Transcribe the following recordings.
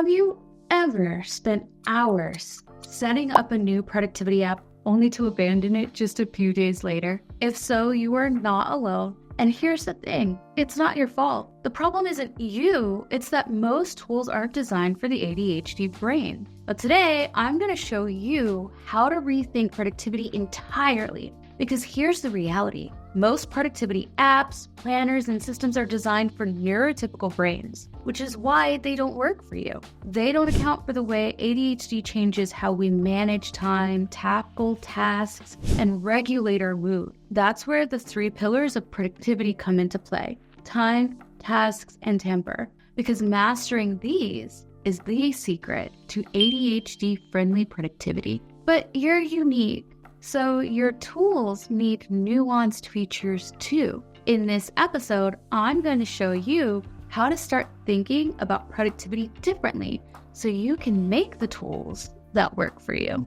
Have you ever spent hours setting up a new productivity app only to abandon it just a few days later? If so, you are not alone. And here's the thing, it's not your fault. The problem isn't you, it's that most tools aren't designed for the ADHD brain. But today, I'm going to show you how to rethink productivity entirely. Because here's the reality. Most productivity apps, planners, and systems are designed for neurotypical brains, which is why they don't work for you. They don't account for the way ADHD changes how we manage time, tackle tasks, and regulate our mood. That's where the 3 pillars of productivity come into play: time, tasks, and temper. Because mastering these is the secret to ADHD-friendly productivity. But you're unique. So your tools need nuanced features too. In this episode, I'm going to show you how to start thinking about productivity differently so you can make the tools that work for you.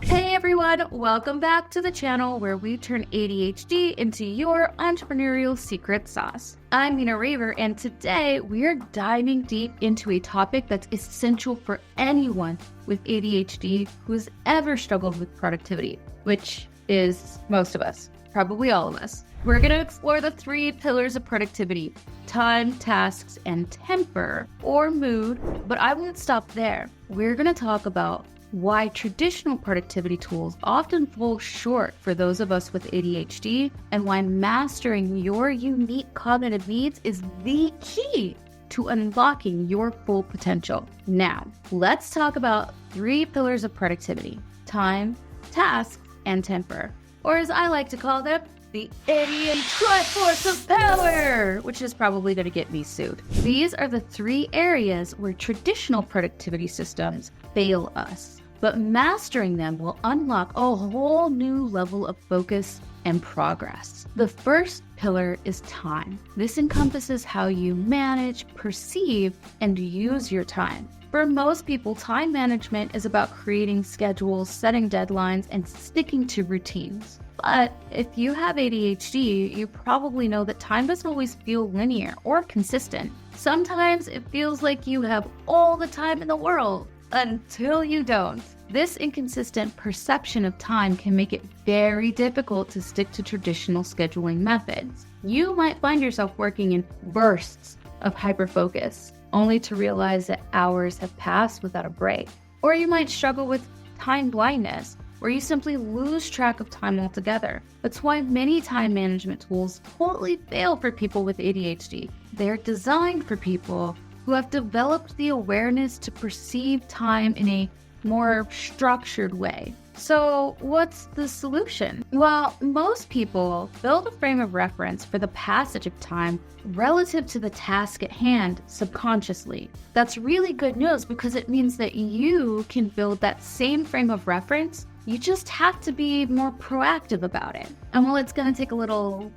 Hey everyone, welcome back to the channel where we turn ADHD into your entrepreneurial secret sauce. I'm Mina, Raver, and today we are diving deep into a topic that's essential for anyone with ADHD who has ever struggled with productivity, which is most of us, probably all of us. We're going to explore the 3 pillars of productivity: time, tasks, and temper or mood. But I won't stop there. We're going to talk about why traditional productivity tools often fall short for those of us with ADHD, and why mastering your unique cognitive needs is the key to unlocking your full potential. Now, let's talk about 3 pillars of productivity: time, tasks, and temper, or as I like to call them, the idiot Triforce of Power, which is probably going to get me sued. These are the 3 areas where traditional productivity systems fail us, but mastering them will unlock a whole new level of focus and progress. The first pillar is time. This encompasses how you manage, perceive, and use your time. For most people, time management is about creating schedules, setting deadlines, and sticking to routines. But if you have ADHD, you probably know that time doesn't always feel linear or consistent. Sometimes it feels like you have all the time in the world until you don't. This inconsistent perception of time can make it very difficult to stick to traditional scheduling methods. You might find yourself working in bursts of hyperfocus, only to realize that hours have passed without a break. Or you might struggle with time blindness, where you simply lose track of time altogether. That's why many time management tools totally fail for people with ADHD. They're designed for people who have developed the awareness to perceive time in a more structured way. So what's the solution? Well, most people build a frame of reference for the passage of time relative to the task at hand subconsciously. That's really good news because it means that you can build that same frame of reference. You just have to be more proactive about it. And while it's going to take a little,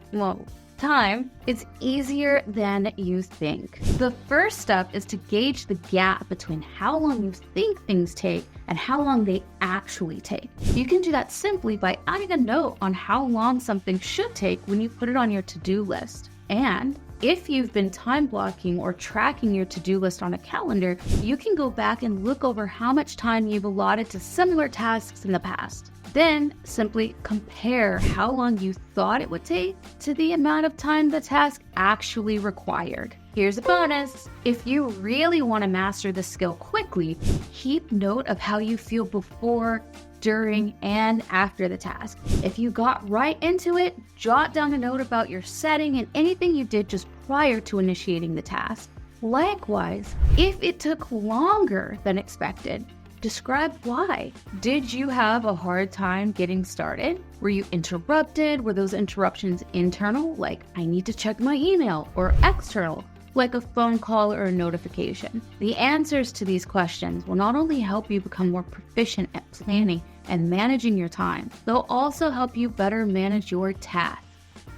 time, it's easier than you think. The first step is to gauge the gap between how long you think things take and how long they actually take. You can do that simply by adding a note on how long something should take when you put it on your to-do list. And if you've been time blocking or tracking your to-do list on a calendar, you can go back and look over how much time you've allotted to similar tasks in the past. Then simply compare how long you thought it would take to the amount of time the task actually required. Here's a bonus. If you really want to master the skill quickly, keep note of how you feel before, during, and after the task. If you got right into it, jot down a note about your setting and anything you did just prior to initiating the task. Likewise, if it took longer than expected, describe why. Did you have a hard time getting started? Were you interrupted? Were those interruptions internal, like I need to check my email, or external, like a phone call or a notification? The answers to these questions will not only help you become more proficient at planning and managing your time, they'll also help you better manage your tasks.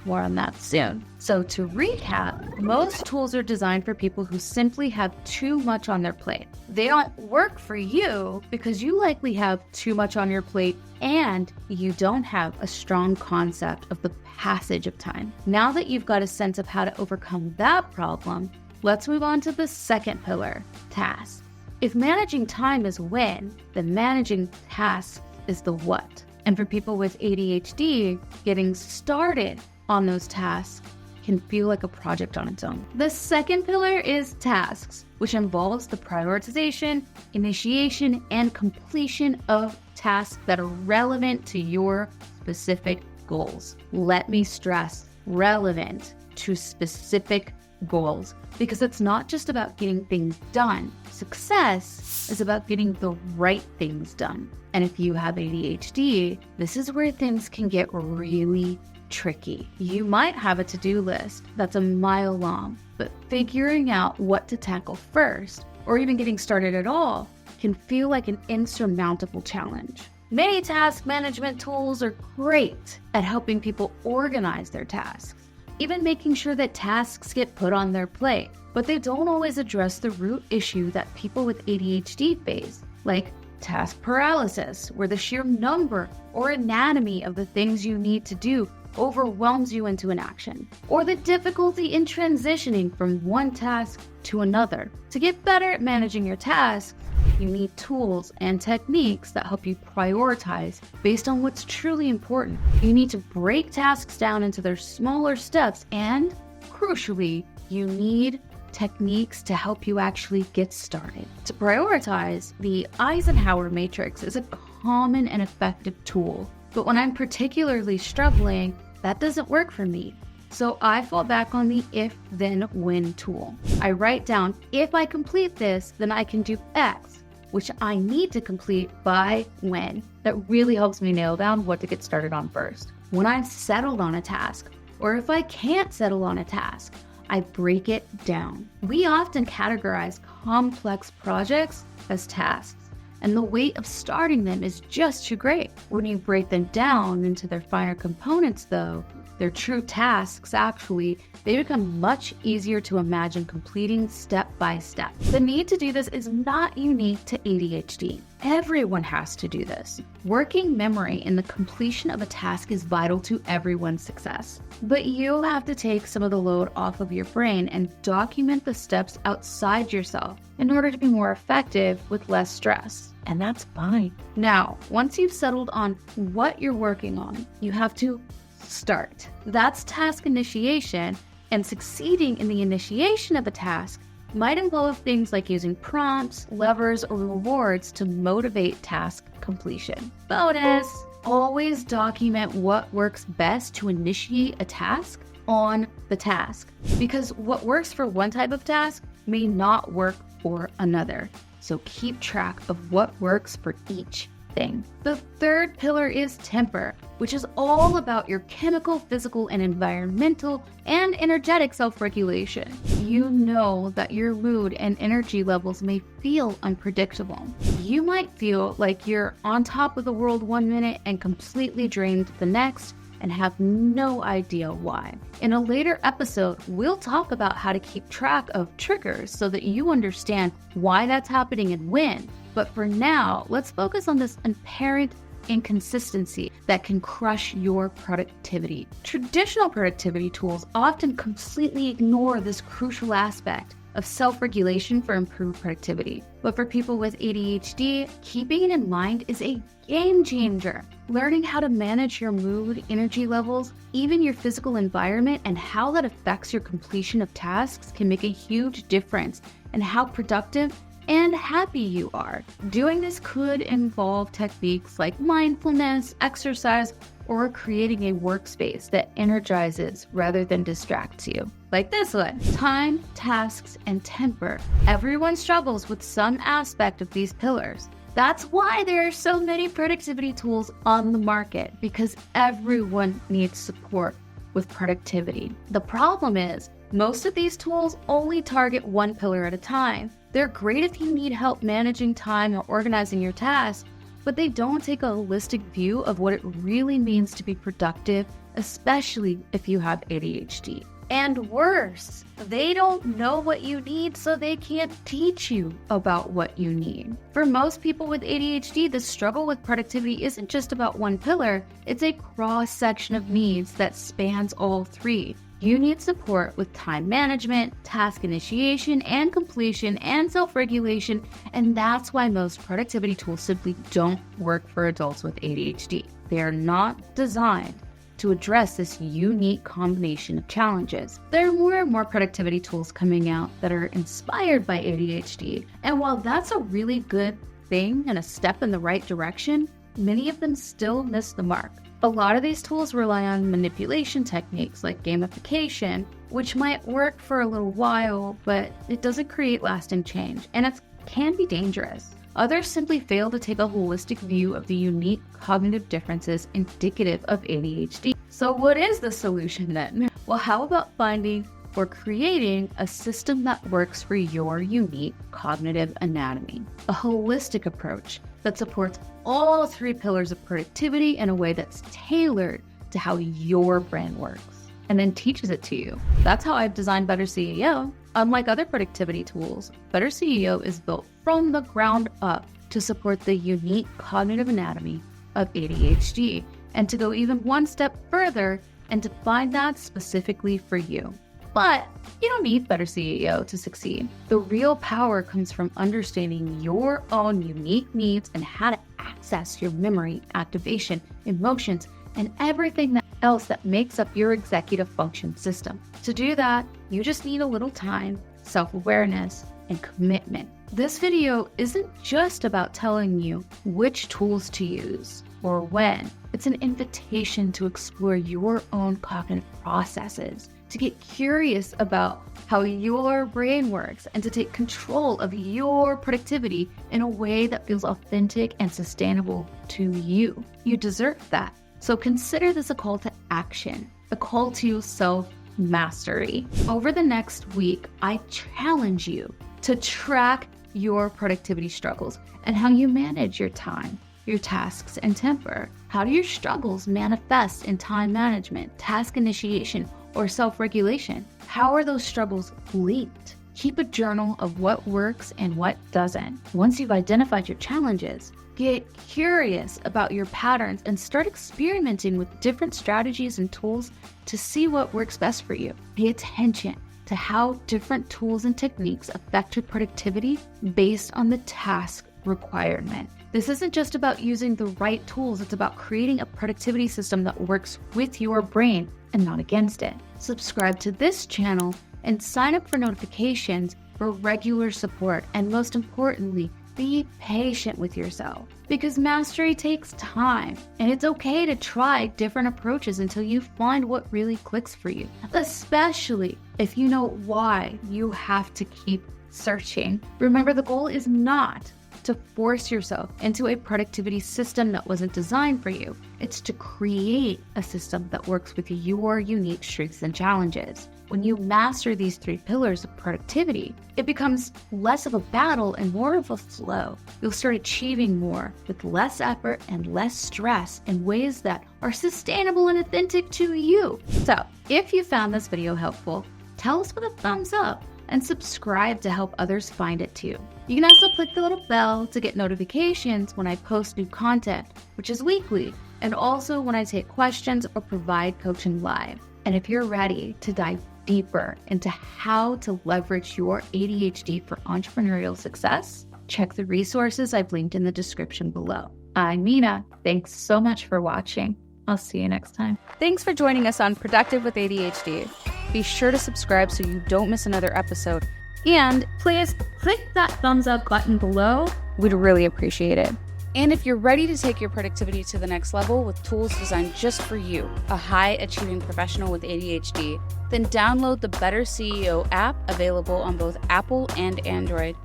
More on that soon. So to recap, most tools are designed for people who simply have too much on their plate. They don't work for you because you likely have too much on your plate and you don't have a strong concept of the passage of time. Now that you've got a sense of how to overcome that problem, let's move on to the second pillar, tasks. If managing time is when, then managing tasks is the what. And for people with ADHD, getting started on those tasks can feel like a project on its own. The second pillar is tasks, which involves the prioritization, initiation, and completion of tasks that are relevant to your specific goals. Let me stress, relevant to specific goals, because it's not just about getting things done. Success is about getting the right things done. And if you have ADHD, this is where things can get really tricky. You might have a to-do list that's a mile long, but figuring out what to tackle first, or even getting started at all, can feel like an insurmountable challenge. Many task management tools are great at helping people organize their tasks, even making sure that tasks get put on their plate, but they don't always address the root issue that people with ADHD face, like task paralysis, where the sheer number or anatomy of the things you need to do overwhelms you into inaction, or the difficulty in transitioning from one task to another. To get better at managing your tasks, you need tools and techniques that help you prioritize based on what's truly important. You need to break tasks down into their smaller steps, and crucially, you need techniques to help you actually get started. To prioritize, the Eisenhower matrix is a common and effective tool. But when I'm particularly struggling, that doesn't work for me. So I fall back on the if, then, when tool. I write down, if I complete this, then I can do X, which I need to complete by when. That really helps me nail down what to get started on first. When I've settled on a task, or if I can't settle on a task, I break it down. We often categorize complex projects as tasks, and the weight of starting them is just too great. When you break them down into their finer components, though, their true tasks actually, they become much easier to imagine completing step by step. The need to do this is not unique to ADHD. Everyone has to do this. Working memory in the completion of a task is vital to everyone's success. But you'll have to take some of the load off of your brain and document the steps outside yourself in order to be more effective with less stress. And that's fine. Now, once you've settled on what you're working on, you have to start. That's task initiation, and succeeding in the initiation of a task might involve things like using prompts, levers, or rewards to motivate task completion. Bonus! Always document what works best to initiate a task on the task, because what works for one type of task may not work for another. So keep track of what works for each thing. The third pillar is temper, which is all about your chemical, physical, and environmental and energetic self-regulation. You know that your mood and energy levels may feel unpredictable. You might feel like you're on top of the world one minute and completely drained the next, and have no idea why. In a later episode, we'll talk about how to keep track of triggers so that you understand why that's happening and when. But for now, let's focus on this apparent inconsistency that can crush your productivity. Traditional productivity tools often completely ignore this crucial aspect of self-regulation for improved productivity. But for people with ADHD, keeping it in mind is a game changer. Learning how to manage your mood, energy levels, even your physical environment, and how that affects your completion of tasks can make a huge difference in how productive and happy you are. Doing this could involve techniques like mindfulness, exercise, or creating a workspace that energizes rather than distracts you. Like this one: time, tasks, and temper. Everyone struggles with some aspect of these pillars. That's why there are so many productivity tools on the market, because everyone needs support with productivity. The problem is, most of these tools only target one pillar at a time. They're great if you need help managing time or organizing your tasks, but they don't take a holistic view of what it really means to be productive, especially if you have ADHD. And worse, they don't know what you need, so they can't teach you about what you need. For most people with ADHD, the struggle with productivity isn't just about one pillar, it's a cross-section of needs that spans all three. You need support with time management, task initiation and completion, and self-regulation, and that's why most productivity tools simply don't work for adults with ADHD. They are not designed to address this unique combination of challenges. There are more and more productivity tools coming out that are inspired by ADHD, and while that's a really good thing and a step in the right direction, many of them still miss the mark. A lot of these tools rely on manipulation techniques like gamification, which might work for a little while, but it doesn't create lasting change, and it can be dangerous. Others simply fail to take a holistic view of the unique cognitive differences indicative of ADHD. So what is the solution then? Well, how about finding or creating a system that works for your unique cognitive anatomy? A holistic approach that supports all three pillars of productivity in a way that's tailored to how your brain works and then teaches it to you. That's how I've designed Better CEO. Unlike other productivity tools, Better CEO is built from the ground up to support the unique cognitive anatomy of ADHD and to go even one step further and define that specifically for you. But you don't need Better CEO to succeed. The real power comes from understanding your own unique needs and how to access your memory, activation, emotions, and everything else that makes up your executive function system. To do that, you just need a little time, self-awareness, and commitment. This video isn't just about telling you which tools to use or when. It's an invitation to explore your own cognitive processes, to get curious about how your brain works, and to take control of your productivity in a way that feels authentic and sustainable to you. You deserve that. So consider this a call to action, a call to self-mastery. Over the next week, I challenge you to track your productivity struggles and how you manage your time, your tasks, and temper. How do your struggles manifest in time management, task initiation, or self-regulation? How are those struggles linked? Keep a journal of what works and what doesn't. Once you've identified your challenges, get curious about your patterns and start experimenting with different strategies and tools to see what works best for you. Pay attention to how different tools and techniques affect your productivity based on the task requirement. This isn't just about using the right tools, it's about creating a productivity system that works with your brain and not against it. Subscribe to this channel and sign up for notifications for regular support. And most importantly, be patient with yourself, because mastery takes time, and it's okay to try different approaches until you find what really clicks for you, especially if you know why you have to keep searching. Remember, the goal is not to force yourself into a productivity system that wasn't designed for you. It's to create a system that works with your unique strengths and challenges. When you master these three pillars of productivity, it becomes less of a battle and more of a flow. You'll start achieving more with less effort and less stress in ways that are sustainable and authentic to you. So, if you found this video helpful, tell us with a thumbs up and subscribe to help others find it too. You can also click the little bell to get notifications when I post new content, which is weekly, and also when I take questions or provide coaching live. And if you're ready to dive deeper into how to leverage your ADHD for entrepreneurial success, check the resources I've linked in the description below. I'm Mina. Thanks so much for watching. I'll see you next time. Thanks for joining us on Productive with ADHD. Be sure to subscribe so you don't miss another episode. And please click that thumbs up button below. We'd really appreciate it. And if you're ready to take your productivity to the next level with tools designed just for you, a high-achieving professional with ADHD, then download the Better CEO app, available on both Apple and Android.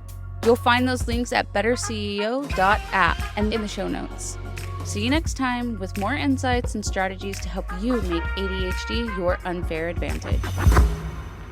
You'll find those links at betterceo.app and in the show notes. See you next time with more insights and strategies to help you make ADHD your unfair advantage.